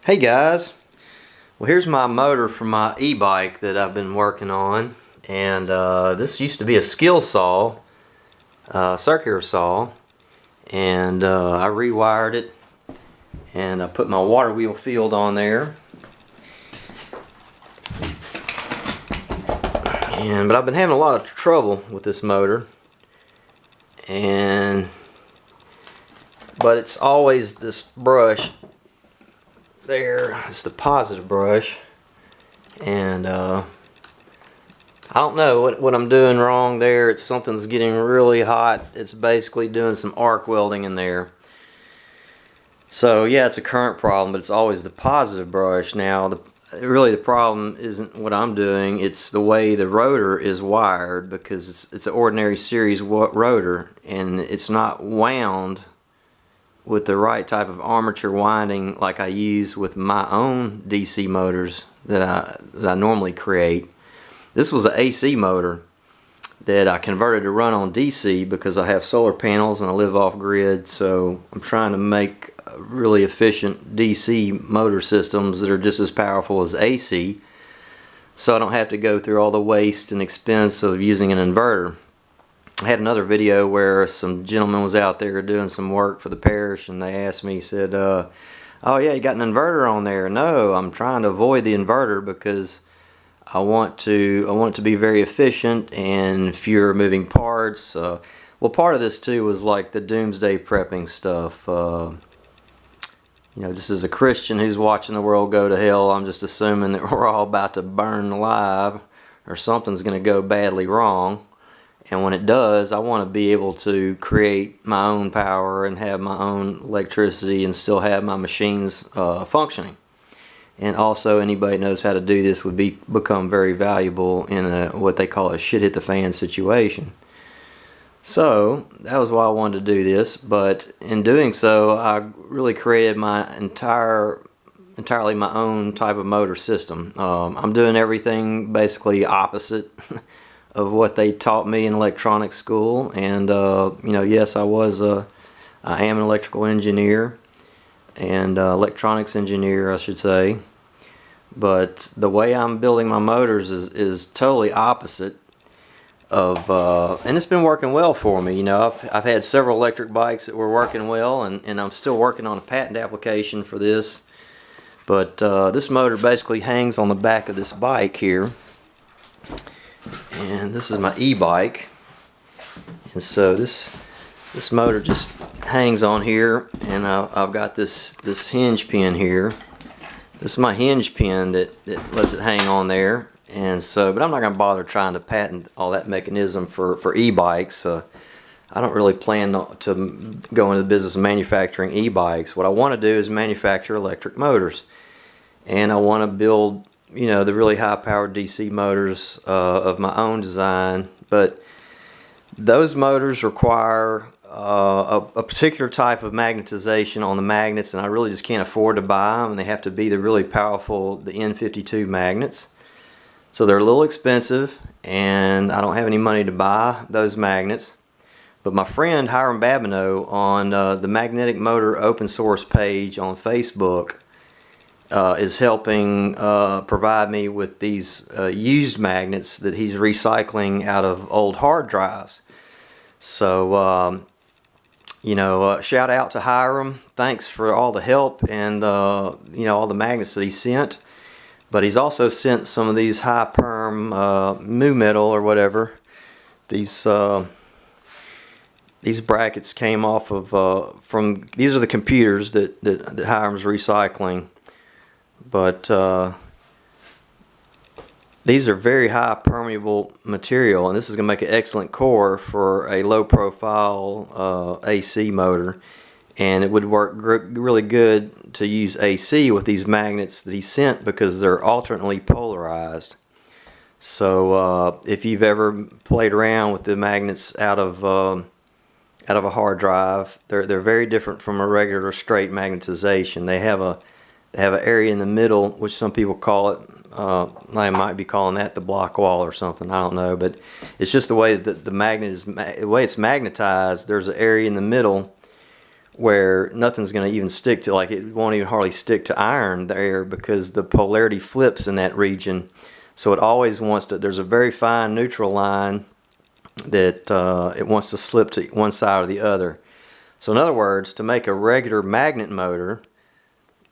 Hey guys, well here's my motor for my e-bike that I've been working on, and this used to be a skill saw, circular saw, and I rewired it and I put my water wheel field on there, but I've been having a lot of trouble with this motor, but it's always this brush there. It's the positive brush, and I don't know what I'm doing wrong there. Something's getting really hot. It's basically doing some arc welding in there. So yeah, it's a current problem, but it's always the positive brush. Now really the problem isn't what I'm doing, it's the way the rotor is wired, because it's an ordinary series rotor and it's not wound with the right type of armature winding like I use with my own DC motors that I normally create. This was an AC motor that I converted to run on DC because I have solar panels and I live off grid, so I'm trying to make really efficient DC motor systems that are just as powerful as AC, so I don't have to go through all the waste and expense of using an inverter. I had another video where some gentleman was out there doing some work for the parish, and they asked me, said, oh yeah, you got an inverter on there? No, I'm trying to avoid the inverter because I want it to be very efficient and fewer moving parts. Well, part of this too was like the doomsday prepping stuff. Just as a Christian who's watching the world go to hell, I'm just assuming that we're all about to burn alive or something's going to go badly wrong. And when it does, I want to be able to create my own power and have my own electricity and still have my machines functioning. And also, anybody knows how to do this would become very valuable in what they call a shit hit the fan situation. So that was why I wanted to do this, but in doing so, I really created my entirely my own type of motor system. I'm doing everything basically opposite of what they taught me in electronics school, and yes, I am an electrical engineer and electronics engineer, I should say, but the way I'm building my motors is totally opposite of and it's been working well for me. I've had several electric bikes that were working well, and I'm still working on a patent application for this, but this motor basically hangs on the back of this bike here. And this is my e-bike, and so this motor just hangs on here, and I've got this hinge pin here. This is my hinge pin that lets it hang on there, and so, but I'm not going to bother trying to patent all that mechanism for e-bikes. I don't really plan to go into the business of manufacturing e-bikes. What I want to do is manufacture electric motors, and I want to build the really high-powered DC motors of my own design, but those motors require a particular type of magnetization on the magnets, and I really just can't afford to buy them, and they have to be the really powerful, the N52 magnets. So they're a little expensive, and I don't have any money to buy those magnets. But my friend Hiram Babineau on the Magnetic Motor open source page on Facebook is helping provide me with these used magnets that he's recycling out of old hard drives. So shout out to Hiram. Thanks for all the help and all the magnets that he sent. But he's also sent some of these high perm mu metal or whatever. These brackets came off of these are the computers that Hiram's recycling. But these are very high permeable material, and this is going to make an excellent core for a low profile AC motor, and it would work really good to use AC with these magnets that he sent because they're alternately polarized. So if you've ever played around with the magnets out of a hard drive, they're very different from a regular straight magnetization. They have an area in the middle, which some people call it, I might be calling that the block wall or something, I don't know, but it's just the way that the magnet is, the way it's magnetized. There's an area in the middle where nothing's going to even stick to, like, it won't even hardly stick to iron there because the polarity flips in that region. So it always wants to, there's a very fine neutral line that it wants to slip to one side or the other. So in other words, to make a regular magnet motor,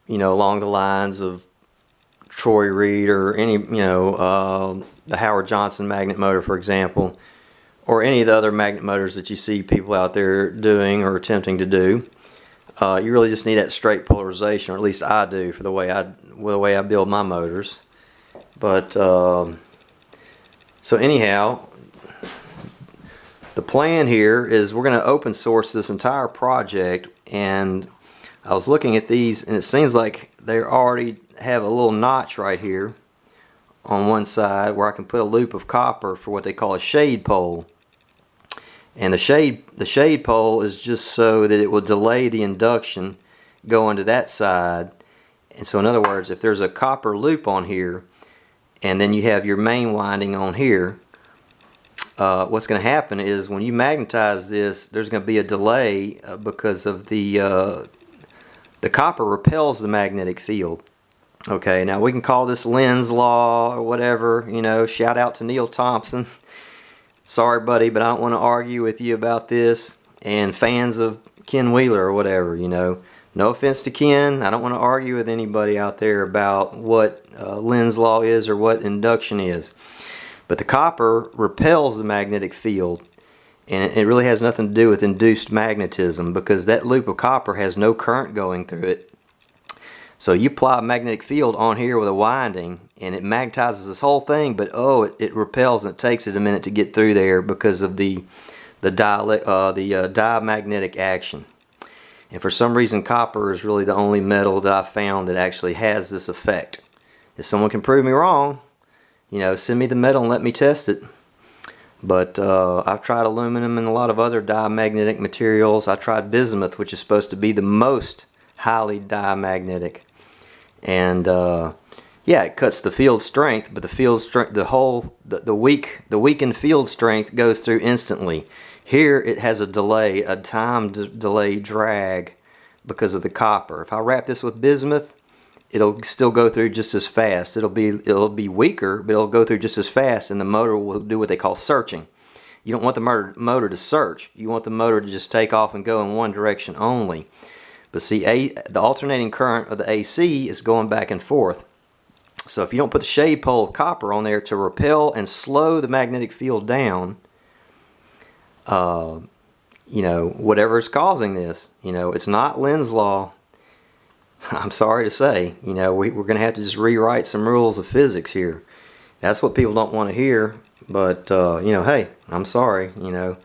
you know, along the lines of Troy Reed or any, you know, the Howard Johnson magnet motor, for example, or any of the other magnet motors that you see people out there doing or attempting to do, you really just need that straight polarization, or at least I do for the way I build my motors. But so anyhow, the plan here is we're going to open source this entire project, and I was looking at these and it seems like they already have a little notch right here on one side where I can put a loop of copper for what they call a shade pole. And the shade pole is just so that it will delay the induction going to that side. And so in other words, if there's a copper loop on here and then you have your main winding on here, what's going to happen is when you magnetize this, there's going to be a delay because of the copper repels the magnetic field. Okay, now we can call this Lenz's law or whatever, you know, shout out to Neil Thompson. Sorry, buddy, but I don't want to argue with you about this. And fans of Ken Wheeler or whatever, you know. No offense to Ken. I don't want to argue with anybody out there about what Lenz's law is or what induction is. But the copper repels the magnetic field. And it really has nothing to do with induced magnetism because that loop of copper has no current going through it. So you apply a magnetic field on here with a winding and it magnetizes this whole thing, but it repels and it takes it a minute to get through there because of the diamagnetic action. And for some reason copper is really the only metal that I've found that actually has this effect. If someone can prove me wrong, you know, send me the metal and let me test it. But I've tried aluminum and a lot of other diamagnetic materials. I tried bismuth, which is supposed to be the most highly diamagnetic. And yeah, it cuts the field strength, but the field strength, the weakened field strength goes through instantly. Here it has a delay, a time delay drag because of the copper. If I wrap this with bismuth, it'll still go through just as fast. It'll be weaker, but it'll go through just as fast, and the motor will do what they call searching. You don't want the motor to search. You want the motor to just take off and go in one direction only. But see, the alternating current of the AC is going back and forth. So if you don't put the shade pole of copper on there to repel and slow the magnetic field down, you know, whatever is causing this, you know, it's not Lenz's law. I'm sorry to say, you know, we're going to have to just rewrite some rules of physics here. That's what people don't want to hear, but, you know, hey, I'm sorry, you know.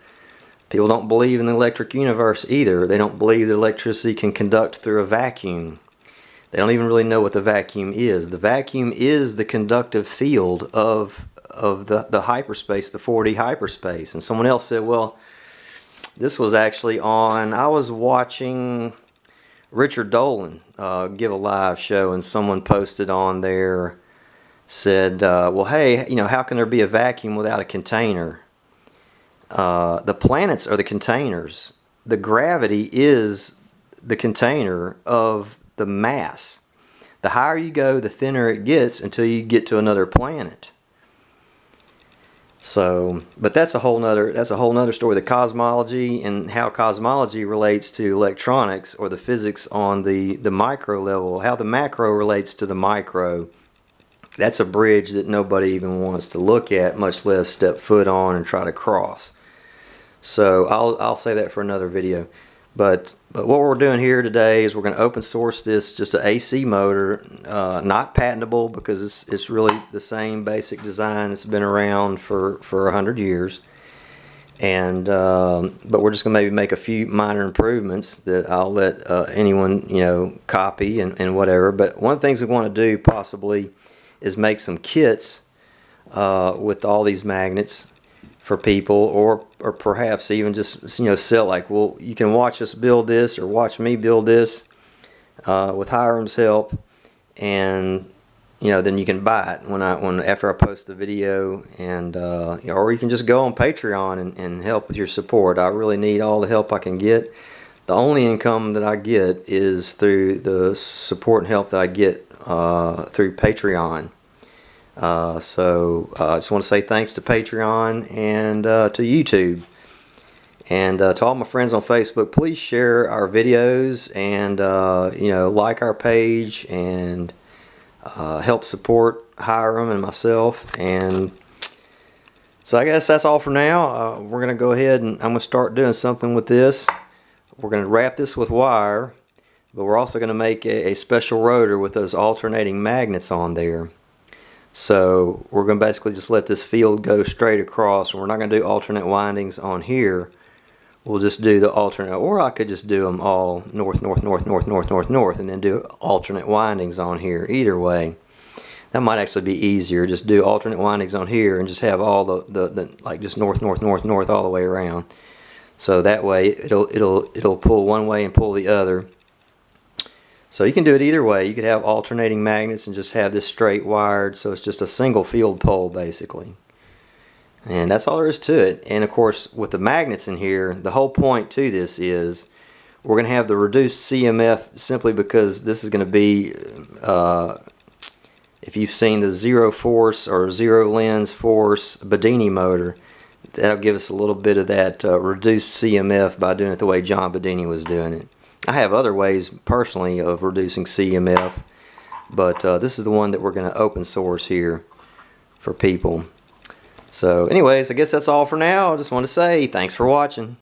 People don't believe in the electric universe either. They don't believe that electricity can conduct through a vacuum. They don't even really know what the vacuum is. The vacuum is the conductive field of the hyperspace, the 4D hyperspace. And someone else said, well, this was actually on, I was watching Richard Dolan give a live show, and someone posted on there, said, well, hey, you know, how can there be a vacuum without a container? The planets are the containers. The gravity is the container of the mass. The higher you go, the thinner it gets until you get to another planet. So, but that's a whole nother story. The cosmology and how cosmology relates to electronics, or the physics on the micro level, how the macro relates to the micro. That's a bridge that nobody even wants to look at, much less step foot on and try to cross. So I'll say that for another video. But what we're doing here today is we're going to open source this, just an AC motor, not patentable because it's really the same basic design that's been around for 100 years. And but we're just going to maybe make a few minor improvements that I'll let anyone, you know, copy and whatever. But one of the things we want to do possibly is make some kits with all these magnets for people, or perhaps even just, you know, sell, like, well, you can watch us build this or watch me build this with Hiram's help, and you know, then you can buy it after I post the video, and or you can just go on Patreon and help with your support. I really need all the help I can get. the only income that I get is through the support and help that I get through Patreon. So I just want to say thanks to Patreon and to YouTube. And to all my friends on Facebook, please share our videos and like our page and help support Hiram and myself. And so I guess that's all for now. We're going to go ahead and I'm going to start doing something with this. We're going to wrap this with wire, but we're also going to make a special rotor with those alternating magnets on there. So we're going to basically just let this field go straight across, and we're not going to do alternate windings on here. We'll just do the alternate, or I could just do them all north, north, north, north, north, north, north, and then do alternate windings on here. Either way, that might actually be easier. Just do alternate windings on here and just have all the like just north, north, north, north all the way around. So that way it'll pull one way and pull the other. So you can do it either way. You could have alternating magnets and just have this straight wired, so it's just a single field pole basically. And that's all there is to it. And of course, with the magnets in here, the whole point to this is we're going to have the reduced CMF simply because this is going to be, if you've seen the zero force or zero lens force Bedini motor, that'll give us a little bit of that reduced CMF by doing it the way John Bedini was doing it. I have other ways personally of reducing CMF, but this is the one that we're going to open source here for people. So anyways, I guess that's all for now. I just want to say thanks for watching.